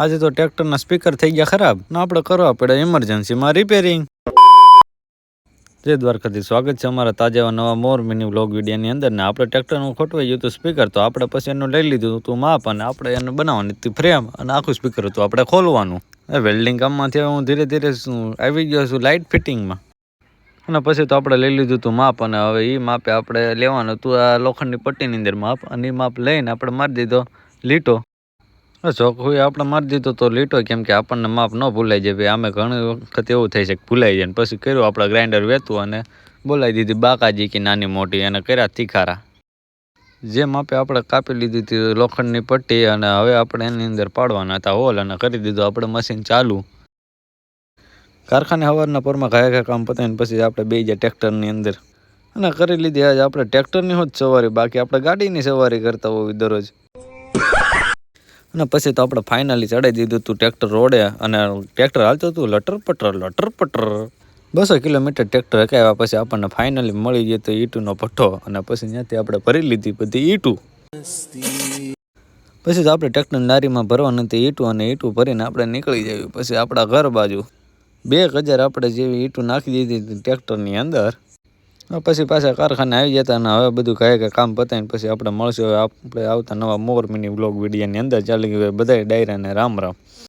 આજે તો ટ્રેક્ટરના સ્પીકર થઈ ગયા ખરાબ ને આપણે કરવા પડે ઇમરજન્સીમાં રિપેરિંગ. જય દ્વારકાથી સ્વાગત છે અમારા તાજા નવા મોર મિની વ્લોગ વિડીયોની અંદર. ને આપણે ટ્રેક્ટરનું ખોટવાઈ ગયું હતું સ્પીકર, તો આપણે પછી એનું લઈ લીધું હતું માપ અને આપણે એને બનાવવાની હતી ફ્રેમ અને આખું સ્પીકર હતું આપણે ખોલવાનું. વેલ્ડિંગ કામમાંથી હું ધીરે ધીરે આવી ગયો છું લાઇટ ફિટિંગમાં. અને પછી તો આપણે લઈ લીધું હતું માપ અને હવે એ માપે આપણે લેવાનું હતું આ લોખંડની પટ્ટીની અંદર માપ, અને એ માપ લઈને આપણે મારી દીધો લીટો. ચોખ્ખું આપણે મારી દીધો તો લીટો, કેમ કે આપણને માપ ન ભૂલાઈ જાય. ભાઈ આમે ઘણી વખત એવું થાય છે કે ભૂલાઈ જાય. પછી કર્યું આપણે ગ્રાઇન્ડર વેતું અને બોલાવી દીધી બાકાજી કે નાની મોટી અને કર્યા તીખારા. જે માપે આપણે કાપી લીધી હતી લોખંડની પટ્ટી, અને હવે આપણે એની અંદર પાડવાના હતા હોલ અને કરી દીધું આપણે મશીન ચાલુ. કારખાને સવારના પરમાં ઘાયા કામ પતાવીને પછી આપણે બે ગયા ટ્રેક્ટરની અંદર અને કરી લીધી આજે આપણે ટ્રેક્ટરની હોત સવારી. બાકી આપણે ગાડીની સવારી કરતા હોય દરરોજ. અને પછી તો આપણે ફાઇનલી ચડાવી દીધું હતું ટ્રેક્ટર રોડે, અને ટ્રેક્ટર હાલતું હતું લટર પટર 200 કિલોમીટર ટ્રેક્ટર હકાવ્યા પછી આપણને ફાઇનલી મળી ગયો તો ઈંટનો ભઠ્ઠો, અને પછી ત્યાંથી આપણે ભરી લીધી બધી ઈંટું. પછી તો આપણે ટ્રેક્ટર નારીમાં ભરવાની હતી ઈંટું, અને ઈંટું ભરીને આપણે નીકળી જઈએ પછી આપણા ઘર બાજુ. 2000 આપણે જેવી ઈંટું નાખી દીધી ટ્રેક્ટરની અંદર. પછી પાછા કારખાને આવી જતા, અને હવે બધું કહે કામ પતાવીને પછી આપણે મળશું આપણે આવતા નવા મોર મિની વ્લોગ વિડીયોની અંદર. ચાલી ગયું બધા ડાયરાને રામ રામ.